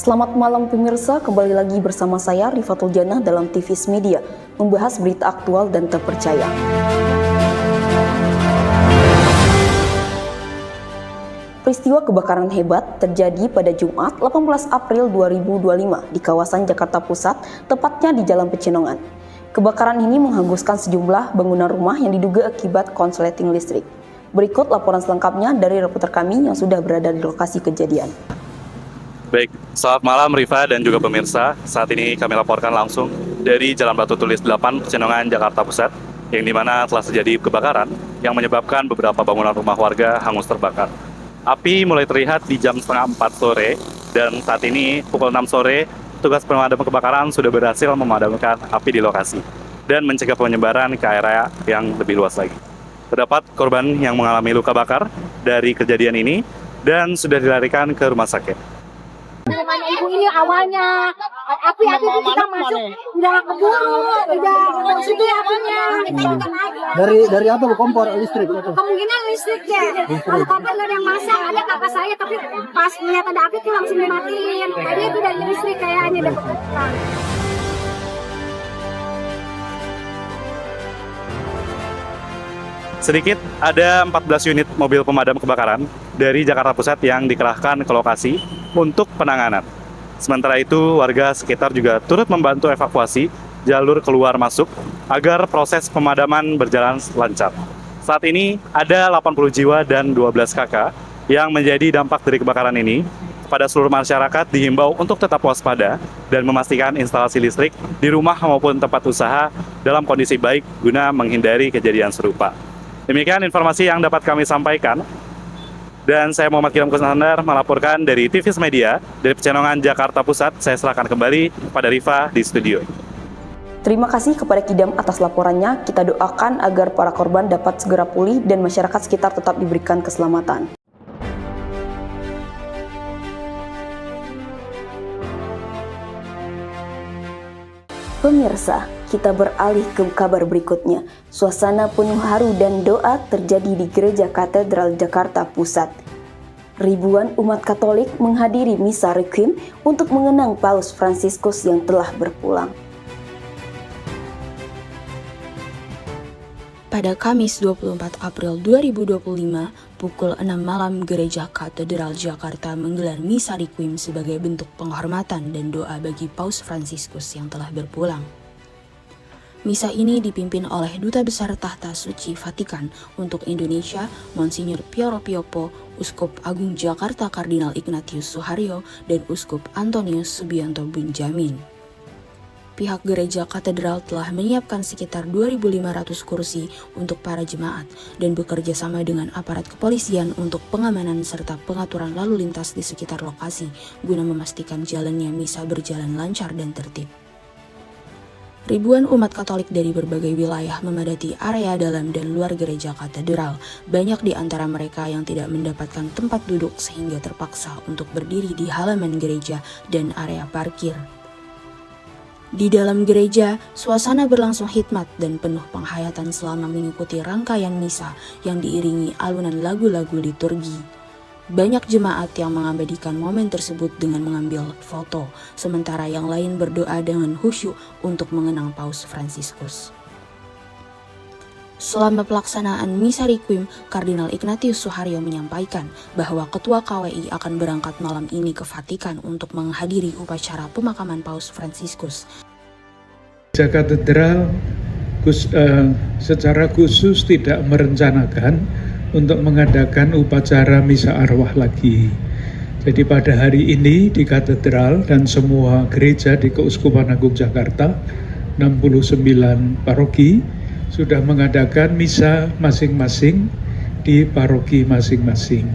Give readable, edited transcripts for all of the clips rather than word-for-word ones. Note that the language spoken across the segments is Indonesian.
Selamat malam pemirsa, kembali lagi bersama saya Rifatul Janah dalam TVS Media, membahas berita aktual dan terpercaya. Peristiwa kebakaran hebat terjadi pada Jumat 18 April 2025 di kawasan Jakarta Pusat, tepatnya di Jalan Pecenongan. Kebakaran ini menghanguskan sejumlah bangunan rumah yang diduga akibat konsleting listrik. Berikut laporan selengkapnya dari reporter kami yang sudah berada di lokasi kejadian. Baik, selamat malam Rifa dan juga pemirsa. Saat ini kami laporkan langsung dari Jalan Batu Tulis 8, Pecenongan, Jakarta Pusat, yang dimana telah terjadi kebakaran yang menyebabkan beberapa bangunan rumah warga hangus terbakar. Api mulai terlihat di jam setengah 4 sore, dan saat ini pukul 6 sore, petugas pemadam kebakaran sudah berhasil memadamkan api di lokasi dan mencegah penyebaran ke area yang lebih luas lagi. Terdapat korban yang mengalami luka bakar dari kejadian ini dan sudah dilarikan ke rumah sakit. Rumahnya ibu ini awalnya api itu kita masuk udah keburu udah situ apinya. Dari apa bu, kompor listrik itu? Kemungkinan listrik ya. Kalau kompor nggak ada yang masak, ada kakak saya tapi pas melihat ada api tuh langsung dimatiin. Tadi itu dari listrik kayaknya dapat. Sedikit ada 14 unit mobil pemadam kebakaran dari Jakarta Pusat yang dikerahkan ke lokasi untuk penanganan. Sementara itu, warga sekitar juga turut membantu evakuasi jalur keluar masuk agar proses pemadaman berjalan lancar. Saat ini ada 80 jiwa dan 12 kakak yang menjadi dampak dari kebakaran ini. Pada seluruh masyarakat dihimbau untuk tetap waspada dan memastikan instalasi listrik di rumah maupun tempat usaha dalam kondisi baik guna menghindari kejadian serupa. Demikian informasi yang dapat kami sampaikan. Dan saya Muhammad Kiram Kusnandar melaporkan dari TVS Media dari Pecenongan, Jakarta Pusat. Saya serahkan kembali pada Rifa di studio. Terima kasih kepada Kidam atas laporannya. Kita doakan agar para korban dapat segera pulih dan masyarakat sekitar tetap diberikan keselamatan. Pemirsa, kita beralih ke kabar berikutnya. Suasana penuh haru dan doa terjadi di Gereja Katedral Jakarta Pusat. Ribuan umat Katolik menghadiri misa requiem untuk mengenang Paus Fransiskus yang telah berpulang. Pada Kamis 24 April 2025, pukul 6 malam Gereja Katedral Jakarta menggelar misa requiem sebagai bentuk penghormatan dan doa bagi Paus Fransiskus yang telah berpulang. Misa ini dipimpin oleh Duta Besar Tahta Suci Vatikan untuk Indonesia, Monsinyur Piero Piopo, Uskup Agung Jakarta Kardinal Ignatius Suharyo, dan Uskup Antonius Subianto Bunjamin. Pihak Gereja Katedral telah menyiapkan sekitar 2.500 kursi untuk para jemaat dan bekerja sama dengan aparat kepolisian untuk pengamanan serta pengaturan lalu lintas di sekitar lokasi guna memastikan jalannya misa berjalan lancar dan tertib. Ribuan umat Katolik dari berbagai wilayah memadati area dalam dan luar Gereja Katedral. Banyak di antara mereka yang tidak mendapatkan tempat duduk sehingga terpaksa untuk berdiri di halaman gereja dan area parkir. Di dalam gereja, suasana berlangsung hikmat dan penuh penghayatan selama mengikuti rangkaian misa yang diiringi alunan lagu-lagu liturgi. Banyak jemaat yang mengabadikan momen tersebut dengan mengambil foto, sementara yang lain berdoa dengan khusyuk untuk mengenang Paus Fransiskus. Selama pelaksanaan misa requiem, Kardinal Ignatius Suharyo menyampaikan bahwa Ketua KWI akan berangkat malam ini ke Vatikan untuk menghadiri upacara pemakaman Paus Fransiskus. Gereja Katedral secara khusus tidak merencanakan untuk mengadakan upacara misa arwah lagi. Jadi pada hari ini di Katedral dan semua gereja di Keuskupan Agung Jakarta, 69 paroki, sudah mengadakan misa masing-masing di paroki masing-masing.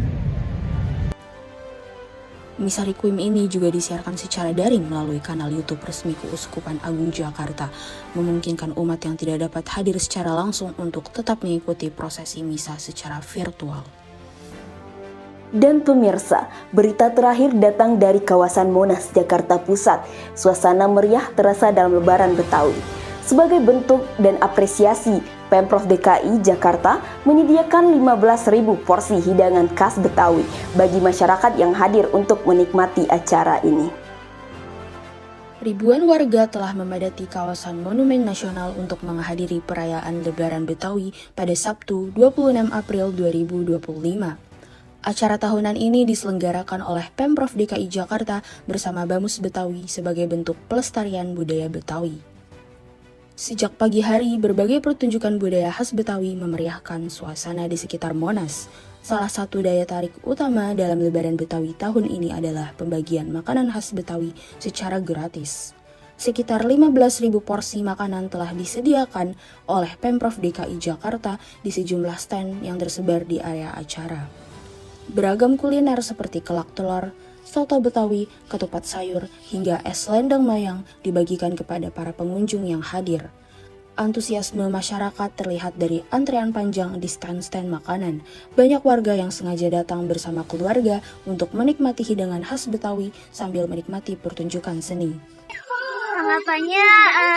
Misa requiem ini juga disiarkan secara daring melalui kanal YouTube resmi Keuskupan Agung Jakarta, memungkinkan umat yang tidak dapat hadir secara langsung untuk tetap mengikuti prosesi misa secara virtual. Dan pemirsa, berita terakhir datang dari kawasan Monas, Jakarta Pusat. Suasana meriah terasa dalam Lebaran Betawi. Sebagai bentuk dan apresiasi, Pemprov DKI Jakarta menyediakan 15.000 porsi hidangan khas Betawi bagi masyarakat yang hadir untuk menikmati acara ini. Ribuan warga telah memadati kawasan Monumen Nasional untuk menghadiri perayaan Lebaran Betawi pada Sabtu 26 April 2025. Acara tahunan ini diselenggarakan oleh Pemprov DKI Jakarta bersama Bamus Betawi sebagai bentuk pelestarian budaya Betawi. Sejak pagi hari, berbagai pertunjukan budaya khas Betawi memeriahkan suasana di sekitar Monas. Salah satu daya tarik utama dalam Lebaran Betawi tahun ini adalah pembagian makanan khas Betawi secara gratis. Sekitar 15.000 porsi makanan telah disediakan oleh Pemprov DKI Jakarta di sejumlah stand yang tersebar di area acara. Beragam kuliner seperti kelak telur, soto Betawi, ketupat sayur, hingga es lendang mayang dibagikan kepada para pengunjung yang hadir. Antusiasme masyarakat terlihat dari antrean panjang di stand-stand makanan. Banyak warga yang sengaja datang bersama keluarga untuk menikmati hidangan khas Betawi sambil menikmati pertunjukan seni. Tanggapannya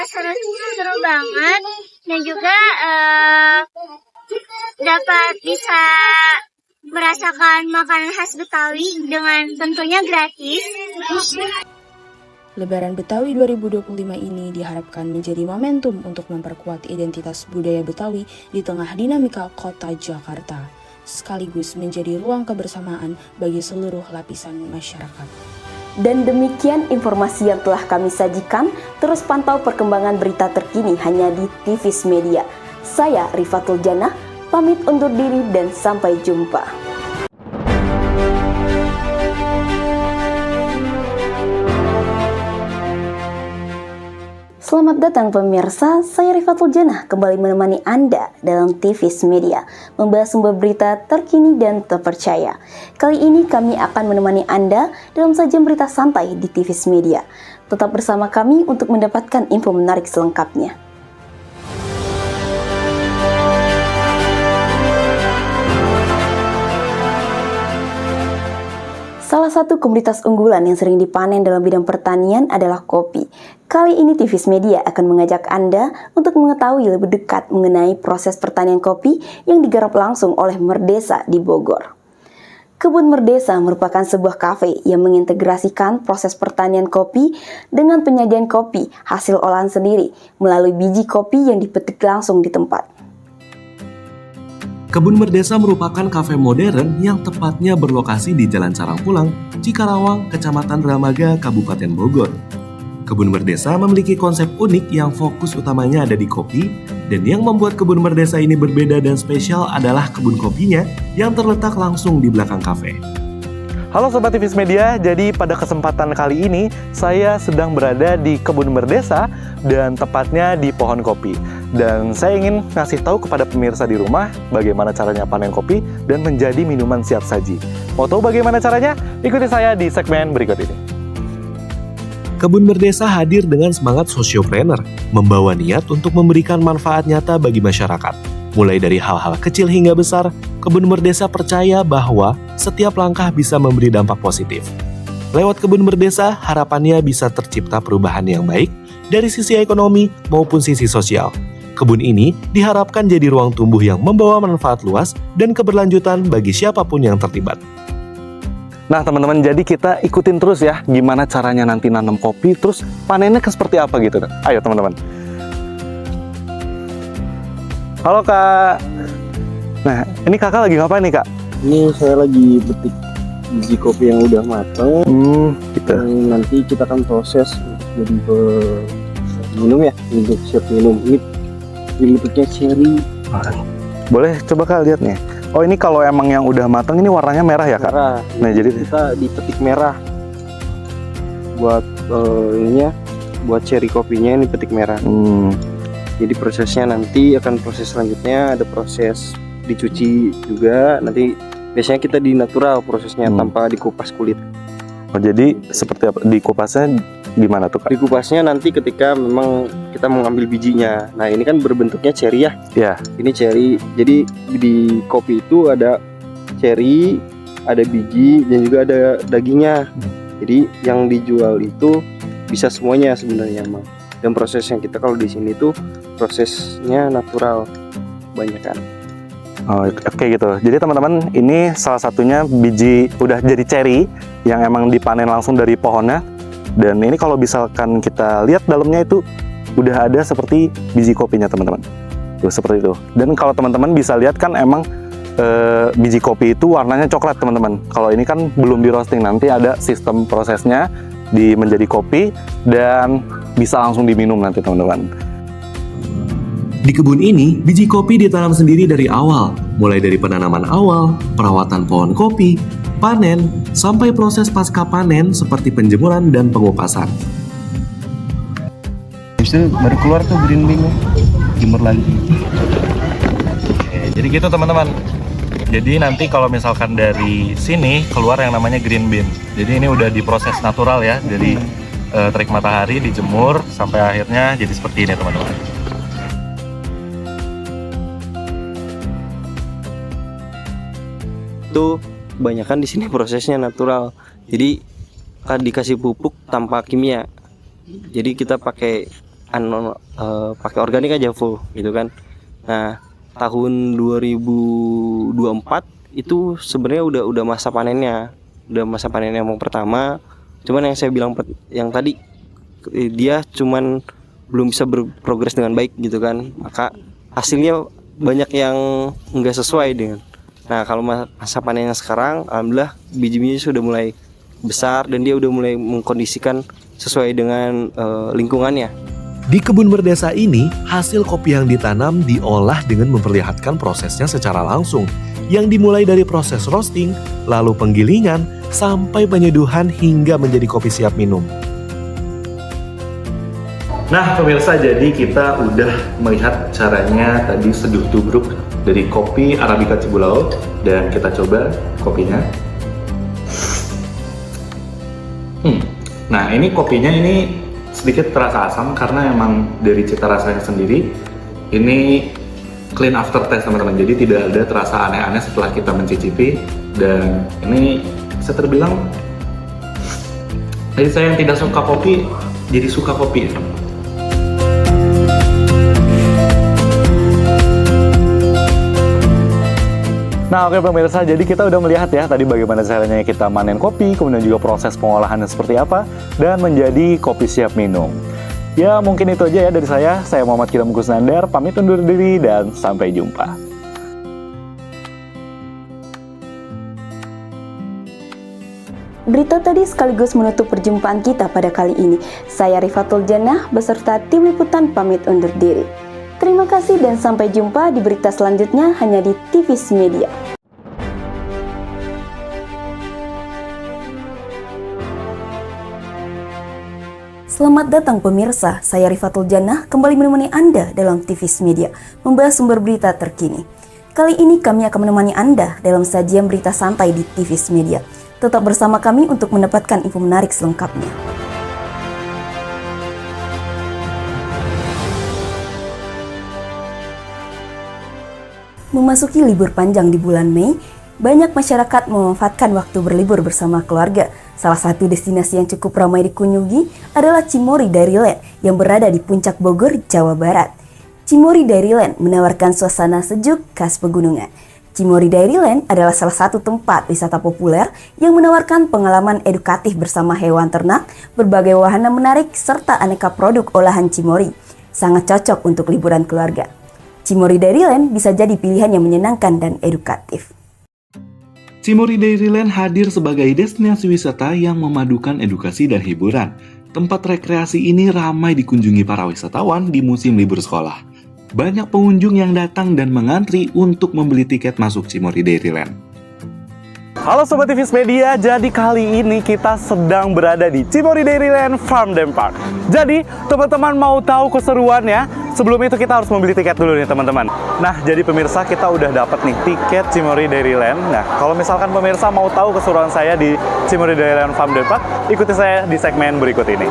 seru banget dan juga dapat bisa merasakan makanan khas Betawi dengan tentunya gratis. Lebaran Betawi 2025 ini diharapkan menjadi momentum untuk memperkuat identitas budaya Betawi di tengah dinamika kota Jakarta, sekaligus menjadi ruang kebersamaan bagi seluruh lapisan masyarakat. Dan demikian informasi yang telah kami sajikan. Terus pantau perkembangan berita terkini hanya di TVS Media. Saya Rifatul Jannah, pamit undur diri dan sampai jumpa. Selamat datang pemirsa, saya Rifatul Jannah kembali menemani Anda dalam TVS Media, membahas sumber berita terkini dan terpercaya. Kali ini kami akan menemani Anda dalam sajian berita santai di TVS Media. Tetap bersama kami untuk mendapatkan info menarik selengkapnya. Salah satu komoditas unggulan yang sering dipanen dalam bidang pertanian adalah kopi. Kali ini TVS Media akan mengajak Anda untuk mengetahui lebih dekat mengenai proses pertanian kopi yang digarap langsung oleh Merdesa di Bogor. Kebun Merdesa merupakan sebuah kafe yang mengintegrasikan proses pertanian kopi dengan penyajian kopi hasil olahan sendiri melalui biji kopi yang dipetik langsung di tempat. Kebun Merdesa merupakan kafe modern yang tepatnya berlokasi di Jalan Sarangpulang, Cikarawang, Kecamatan Dramaga, Kabupaten Bogor. Kebun Merdesa memiliki konsep unik yang fokus utamanya ada di kopi, dan yang membuat Kebun Merdesa ini berbeda dan spesial adalah kebun kopinya yang terletak langsung di belakang kafe. Halo Sobat TVS Media, jadi pada kesempatan kali ini saya sedang berada di Kebun Merdesa dan tepatnya di pohon kopi. Dan saya ingin ngasih tahu kepada pemirsa di rumah bagaimana caranya panen kopi dan menjadi minuman siap saji. Mau tahu bagaimana caranya? Ikuti saya di segmen berikut ini. Kebun Merdesa hadir dengan semangat sosiopreneur, membawa niat untuk memberikan manfaat nyata bagi masyarakat. Mulai dari hal-hal kecil hingga besar, Kebun Merdesa percaya bahwa setiap langkah bisa memberi dampak positif. Lewat Kebun Merdesa, harapannya bisa tercipta perubahan yang baik dari sisi ekonomi maupun sisi sosial. Kebun ini diharapkan jadi ruang tumbuh yang membawa manfaat luas dan keberlanjutan bagi siapapun yang terlibat. Nah teman-teman, jadi kita ikutin terus ya gimana caranya nanti nanam kopi, terus panennya seperti apa gitu. Ayo teman-teman. Halo Kak. Nah, ini Kakak lagi ngapain nih Kak? Ini saya lagi petik biji kopi yang udah matang. Gitu. Yang nanti kita akan proses untuk jadi minum ya, untuk siap minum. Ini bentuknya cherry. Boleh coba Kak lihat nih. Oh ini kalau emang yang udah matang ini warnanya merah ya Kak? Merah. Nah jadi kita dipetik merah. Buat ininya, buat cherry kopinya ini petik merah. Jadi prosesnya nanti akan proses selanjutnya ada proses dicuci juga. Nanti biasanya kita di natural prosesnya tanpa dikupas kulit. Oh jadi seperti apa? Dikupasnya gimana tuh Kak? Dikupasnya nanti ketika memang kita mengambil bijinya. Nah ini kan berbentuknya cherry ya. Ya. Ini cherry. Jadi di kopi itu ada cherry, ada biji dan juga ada dagingnya. Jadi yang dijual itu bisa semuanya sebenarnya Mang. Dan proses yang kita kalau di sini tuh prosesnya natural banyak kan. Oh, oke gitu. Jadi teman-teman, ini salah satunya biji udah jadi cherry yang emang dipanen langsung dari pohonnya. Dan ini kalau misalkan kita lihat dalamnya itu udah ada seperti biji kopinya teman-teman. Tuh seperti itu. Dan kalau teman-teman bisa lihat kan emang biji kopi itu warnanya coklat teman-teman. Kalau ini kan belum di roasting, nanti ada sistem prosesnya menjadi kopi dan bisa langsung diminum nanti teman-teman. Di kebun ini, biji kopi ditanam sendiri dari awal, mulai dari penanaman awal, perawatan pohon kopi, panen, sampai proses pasca panen seperti penjemuran dan pengupasan. Habis itu baru keluar tuh green bean, jemur lagi. Jadi gitu teman-teman. Jadi nanti kalau misalkan dari sini keluar yang namanya green bean. Jadi ini udah diproses natural ya, dari terik matahari dijemur sampai akhirnya jadi seperti ini teman-teman. Itu kebanyakan di sini prosesnya natural. Jadi kan dikasih pupuk tanpa kimia. Jadi kita pakai pakai organik aja full gitu kan. Nah, tahun 2024 itu sebenarnya udah masa panennya. Udah masa panennya yang pertama. Cuman yang saya bilang yang tadi dia cuman belum bisa berprogres dengan baik gitu kan. Maka hasilnya banyak yang enggak sesuai dengan. Nah, kalau masa panennya sekarang alhamdulillah biji-bijinya sudah mulai besar dan dia udah mulai mengkondisikan sesuai dengan lingkungannya. Di kebun berdesa ini, hasil kopi yang ditanam diolah dengan memperlihatkan prosesnya secara langsung, yang dimulai dari proses roasting, lalu penggilingan, sampai penyeduhan hingga menjadi kopi siap minum. Nah pemirsa, jadi kita udah melihat caranya tadi seduh tubruk dari kopi Arabica Cibulau, dan kita coba kopinya. Nah ini kopinya ini sedikit terasa asam karena emang dari cita rasanya sendiri ini clean aftertaste teman-teman, jadi tidak ada terasa aneh-aneh setelah kita mencicipi. Dan ini bisa terbilang, jadi saya yang tidak suka kopi jadi suka kopi ya. Nah oke pemirsa, jadi kita udah melihat ya tadi bagaimana caranya kita manen kopi, kemudian juga proses pengolahannya seperti apa, dan menjadi kopi siap minum. Ya mungkin itu aja ya dari saya Muhammad Kiram Kusnandar, pamit undur diri dan sampai jumpa. Berita tadi sekaligus menutup perjumpaan kita pada kali ini. Saya Rifatul Jannah beserta tim liputan pamit undur diri. Terima kasih dan sampai jumpa di berita selanjutnya hanya di TVS Media. Selamat datang pemirsa, saya Rifatul Jannah kembali menemani Anda dalam TVS Media, membahas sumber berita terkini. Kali ini kami akan menemani Anda dalam sajian berita santai di TVS Media. Tetap bersama kami untuk mendapatkan info menarik selengkapnya. Memasuki libur panjang di bulan Mei, banyak masyarakat memanfaatkan waktu berlibur bersama keluarga. Salah satu destinasi yang cukup ramai dikunjungi adalah Cimory Dairyland yang berada di Puncak Bogor, Jawa Barat. Cimory Dairyland menawarkan suasana sejuk khas pegunungan. Cimory Dairyland adalah salah satu tempat wisata populer yang menawarkan pengalaman edukatif bersama hewan ternak, berbagai wahana menarik, serta aneka produk olahan Cimory. Sangat cocok untuk liburan keluarga. Cimory Dairyland bisa jadi pilihan yang menyenangkan dan edukatif. Cimory Dairyland hadir sebagai destinasi wisata yang memadukan edukasi dan hiburan. Tempat rekreasi ini ramai dikunjungi para wisatawan di musim libur sekolah. Banyak pengunjung yang datang dan mengantri untuk membeli tiket masuk Cimory Dairyland. Halo Sobat TVS Media, jadi kali ini kita sedang berada di Cimory Dairyland Farm Dam Park. Jadi teman-teman mau tahu keseruannya? Sebelum itu kita harus membeli tiket dulu nih teman-teman. Nah jadi pemirsa, kita udah dapat nih tiket Cimory Dairyland. Nah kalau misalkan pemirsa mau tahu keseruan saya di Cimory Dairyland Farm Dam Park, ikuti saya di segmen berikut ini.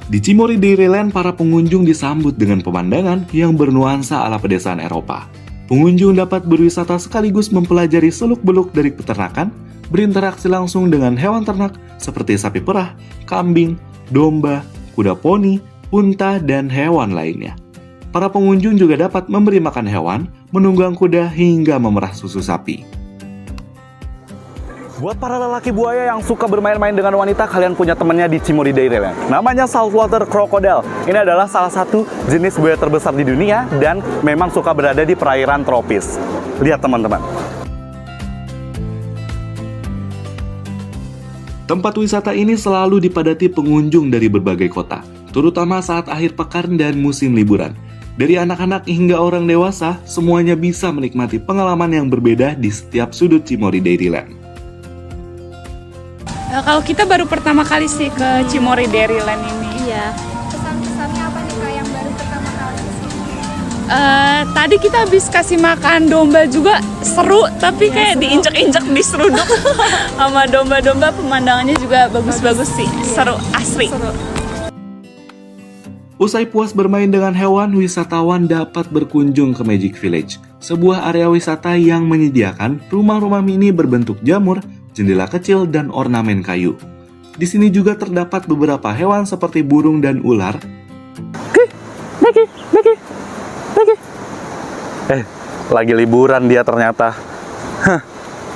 Di Cimory Dairyland, para pengunjung disambut dengan pemandangan yang bernuansa ala pedesaan Eropa. Pengunjung dapat berwisata sekaligus mempelajari seluk-beluk dari peternakan, berinteraksi langsung dengan hewan ternak seperti sapi perah, kambing, domba, kuda poni, unta, dan hewan lainnya. Para pengunjung juga dapat memberi makan hewan, menunggang kuda, hingga memerah susu sapi. Buat para lelaki buaya yang suka bermain-main dengan wanita, kalian punya temannya di Cimory Dairyland. Namanya saltwater crocodile. Ini adalah salah satu jenis buaya terbesar di dunia dan memang suka berada di perairan tropis. Lihat teman-teman. Tempat wisata ini selalu dipadati pengunjung dari berbagai kota, terutama saat akhir pekan dan musim liburan. Dari anak-anak hingga orang dewasa, semuanya bisa menikmati pengalaman yang berbeda di setiap sudut Cimory Dairyland. Kalau kita baru pertama kali sih ke Cimory Dairyland ini. Iya. Kesan-kesannya apa nih Kak yang baru pertama kali di sini? Tadi kita habis kasih makan domba juga, seru, tapi kayak diinjek-injek di seruduk sama domba-domba. Pemandangannya juga bagus-bagus sih, seru, asri. Usai puas bermain dengan hewan, wisatawan dapat berkunjung ke Magic Village, sebuah area wisata yang menyediakan rumah-rumah mini berbentuk jamur, jendela kecil, dan ornamen kayu. Di sini juga terdapat beberapa hewan seperti burung dan ular. Lagi liburan dia ternyata.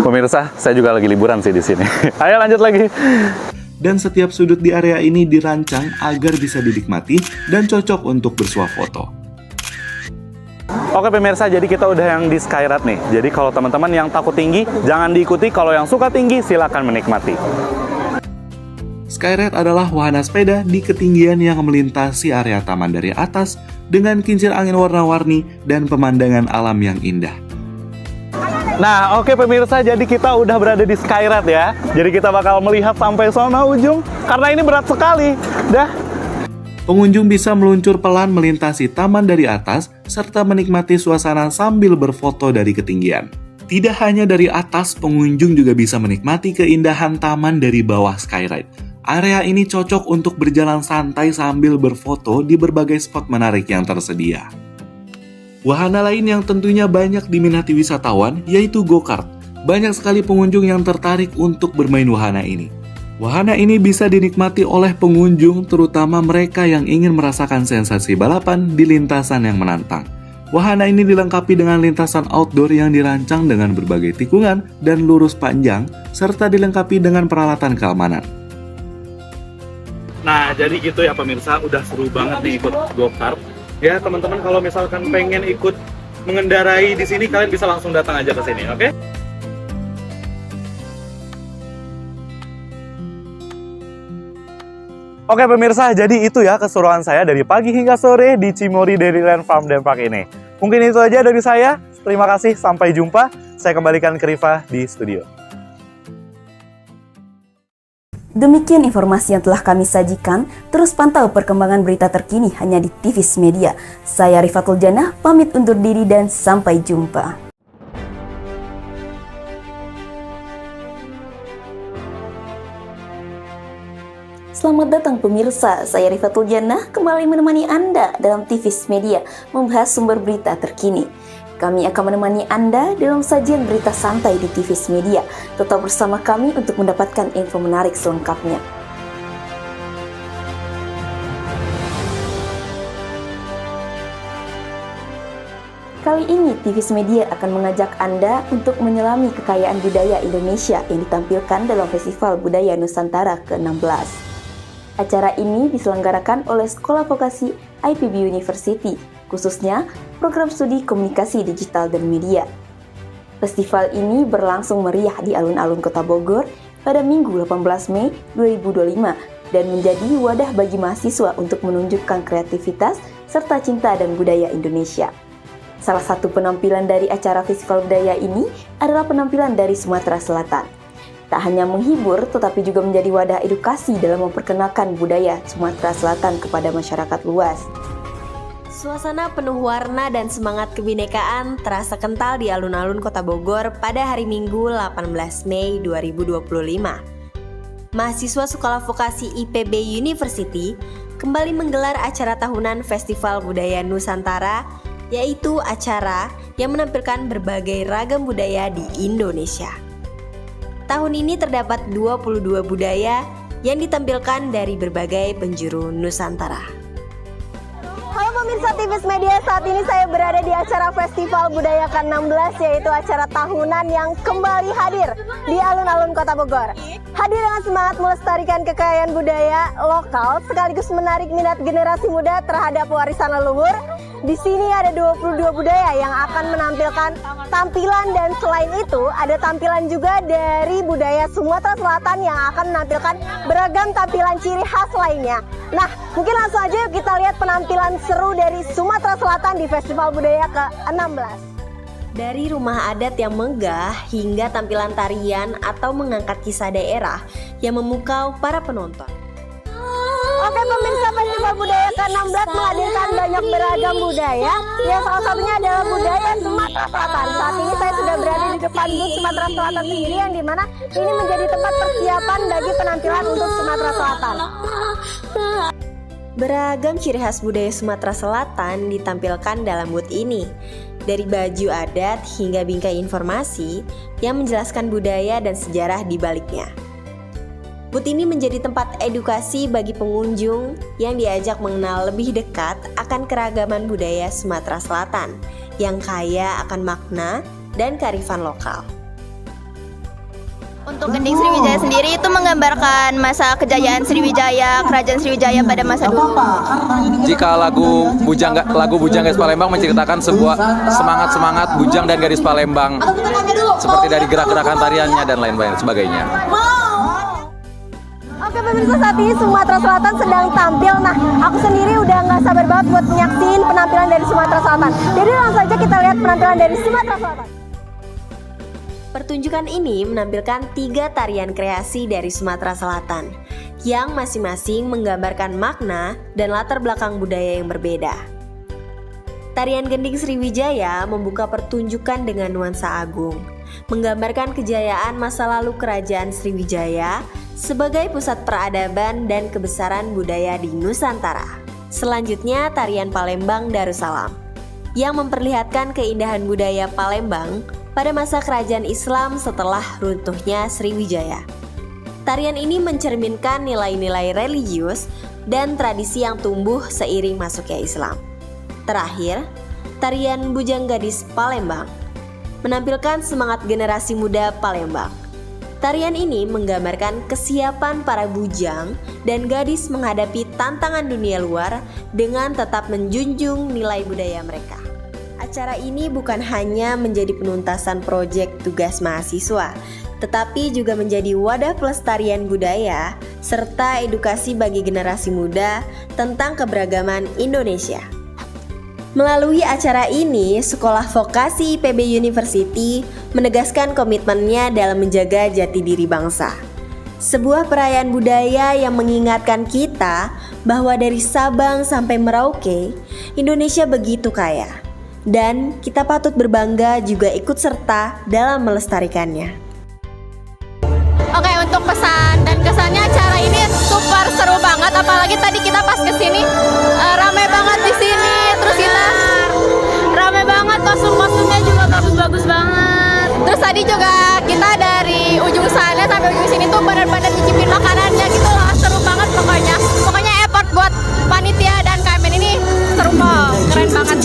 Pemirsa, saya juga lagi liburan sih di sini. Ayo lanjut lagi. Dan setiap sudut di area ini dirancang agar bisa dinikmati dan cocok untuk bersuah foto. Oke pemirsa, jadi kita udah yang di Skyride nih. Jadi kalau teman-teman yang takut tinggi, jangan diikuti. Kalau yang suka tinggi, silakan menikmati. Skyride adalah wahana sepeda di ketinggian yang melintasi area taman dari atas dengan kincir angin warna-warni dan pemandangan alam yang indah. Nah, oke pemirsa, jadi kita udah berada di Skyride ya. Jadi kita bakal melihat sampai sana ujung, karena ini berat sekali. Pengunjung bisa meluncur pelan melintasi taman dari atas, serta menikmati suasana sambil berfoto dari ketinggian. Tidak hanya dari atas, pengunjung juga bisa menikmati keindahan taman dari bawah Skyride. Area ini cocok untuk berjalan santai sambil berfoto di berbagai spot menarik yang tersedia. Wahana lain yang tentunya banyak diminati wisatawan yaitu go-kart. Banyak sekali pengunjung yang tertarik untuk bermain wahana ini. Wahana ini bisa dinikmati oleh pengunjung, terutama mereka yang ingin merasakan sensasi balapan di lintasan yang menantang. Wahana ini dilengkapi dengan lintasan outdoor yang dirancang dengan berbagai tikungan dan lurus panjang, serta dilengkapi dengan peralatan keamanan. Nah, jadi gitu ya pemirsa, udah seru banget nih ikut go-kart. Ya teman-teman, kalau misalkan pengen ikut mengendarai di sini, kalian bisa langsung datang aja ke sini, oke? Oke pemirsa, jadi itu ya keseruan saya dari pagi hingga sore di Cimory Dairyland Farm and Park ini. Mungkin itu aja dari saya. Terima kasih, sampai jumpa. Saya kembalikan ke Riva di studio. Demikian informasi yang telah kami sajikan. Terus pantau perkembangan berita terkini hanya di Tivis Media. Saya Rifatul Janah, pamit undur diri dan sampai jumpa. Selamat datang pemirsa, saya Rifatul Janah kembali menemani Anda dalam Tivis Media membahas sumber berita terkini. Kami akan menemani Anda dalam sajian berita santai di Tivis Media. Tetap bersama kami untuk mendapatkan info menarik selengkapnya. Kali ini Tivis Media akan mengajak Anda untuk menyelami kekayaan budaya Indonesia yang ditampilkan dalam Festival Budaya Nusantara ke-16. Acara ini diselenggarakan oleh Sekolah Vokasi IPB University, khususnya Program Studi Komunikasi Digital dan Media. Festival ini berlangsung meriah di alun-alun Kota Bogor pada Minggu 18 Mei 2025 dan menjadi wadah bagi mahasiswa untuk menunjukkan kreativitas serta cinta dan budaya Indonesia. Salah satu penampilan dari acara Festival Budaya ini adalah penampilan dari Sumatera Selatan. Tak hanya menghibur, tetapi juga menjadi wadah edukasi dalam memperkenalkan budaya Sumatera Selatan kepada masyarakat luas. Suasana penuh warna dan semangat kebinekaan terasa kental di alun-alun Kota Bogor pada hari Minggu 18 Mei 2025. Mahasiswa Sekolah Vokasi IPB University kembali menggelar acara tahunan Festival Budaya Nusantara, yaitu acara yang menampilkan berbagai ragam budaya di Indonesia. Tahun ini terdapat 22 budaya yang ditampilkan dari berbagai penjuru Nusantara. Halo pemirsa TVS Media, saat ini saya berada di acara Festival Budaya ke-16, yaitu acara tahunan yang kembali hadir di alun-alun Kota Bogor. Hadir dengan semangat melestarikan kekayaan budaya lokal sekaligus menarik minat generasi muda terhadap warisan leluhur. Di sini ada 22 budaya yang akan menampilkan tampilan, dan selain itu ada tampilan juga dari budaya Sumatera Selatan yang akan menampilkan beragam tampilan ciri khas lainnya. Nah, mungkin langsung aja kita lihat penampilan seru dari Sumatera Selatan di Festival Budaya ke-16. Dari rumah adat yang megah hingga tampilan tarian atau mengangkat kisah daerah yang memukau para penonton. Oke pemirsa, Festival Budaya ke-16 menghadirkan banyak beragam budaya, yang salah satunya adalah budaya Sumatera Selatan. Saat ini saya sudah berada di depan booth Sumatera Selatan sendiri, yang dimana ini menjadi tempat persiapan bagi penampilan untuk Sumatera Selatan. Beragam ciri khas budaya Sumatera Selatan ditampilkan dalam booth ini. Dari baju adat hingga bingkai informasi yang menjelaskan budaya dan sejarah di baliknya. Booth ini menjadi tempat edukasi bagi pengunjung yang diajak mengenal lebih dekat akan keragaman budaya Sumatera Selatan yang kaya akan makna dan kearifan lokal. Untuk Gending Sriwijaya sendiri itu menggambarkan masa kejayaan Sriwijaya, kerajaan Sriwijaya pada masa dulu. Jika lagu Bujang Gadis Palembang menceritakan sebuah semangat Bujang dan Gadis Palembang, seperti dari gerak-gerakan tariannya dan lain-lain sebagainya. Oke pemirsa, saat ini Sumatera Selatan sedang tampil. Nah, aku sendiri udah nggak sabar banget buat nyaksiin penampilan dari Sumatera Selatan. Jadi langsung saja kita lihat penampilan dari Sumatera Selatan. Pertunjukan ini menampilkan 3 tarian kreasi dari Sumatera Selatan yang masing-masing menggambarkan makna dan latar belakang budaya yang berbeda. Tarian Gending Sriwijaya membuka pertunjukan dengan nuansa agung, menggambarkan kejayaan masa lalu kerajaan Sriwijaya sebagai pusat peradaban dan kebesaran budaya di Nusantara. Selanjutnya tarian Palembang Darussalam yang memperlihatkan keindahan budaya Palembang pada masa kerajaan Islam setelah runtuhnya Sriwijaya. Tarian ini mencerminkan nilai-nilai religius dan tradisi yang tumbuh seiring masuknya Islam. Terakhir, tarian Bujang Gadis Palembang menampilkan semangat generasi muda Palembang. Tarian ini menggambarkan kesiapan para bujang dan gadis menghadapi tantangan dunia luar dengan tetap menjunjung nilai budaya mereka. Acara ini bukan hanya menjadi penuntasan proyek tugas mahasiswa, tetapi juga menjadi wadah pelestarian budaya serta edukasi bagi generasi muda tentang keberagaman Indonesia. Melalui acara ini, Sekolah Vokasi IPB University menegaskan komitmennya dalam menjaga jati diri bangsa. Sebuah perayaan budaya yang mengingatkan kita bahwa dari Sabang sampai Merauke, Indonesia begitu kaya. Dan kita patut berbangga juga ikut serta dalam melestarikannya. Oke, untuk pesan dan kesannya acara ini super seru banget, apalagi tadi kita pas kesini ramai banget di sini, terus kita ramai banget, kostum-kostumnya juga bagus-bagus banget. Terus tadi juga kita dari ujung sana sampai ujung sini tuh benar-benar nyicipin makanannya gitu loh, seru banget pokoknya. Pokoknya effort buat panitia dan KMN ini seru kok, keren banget.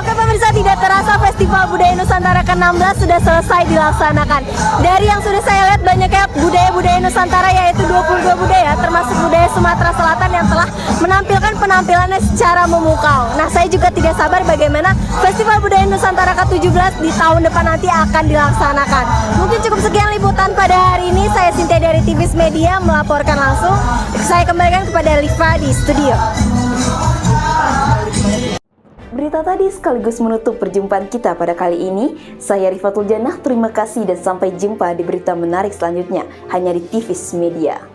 Oke pemirsa, tidak terasa Festival Budaya Nusantara ke-16 sudah selesai dilaksanakan. Dari yang sudah saya lihat banyaknya budaya-budaya Nusantara, yaitu 22 budaya, termasuk budaya Sumatera Selatan yang telah menampilkan penampilannya secara memukau. Nah, saya juga tidak sabar bagaimana Festival Budaya Nusantara ke-17 di tahun depan nanti akan dilaksanakan. Mungkin cukup sekian liputan pada hari ini. Saya Cynthia dari TVS Media melaporkan langsung. Saya kembalikan kepada Liva di studio. Berita tadi sekaligus menutup perjumpaan kita pada kali ini. Saya Rifatul Janah, terima kasih dan sampai jumpa di berita menarik selanjutnya hanya di TVS Media.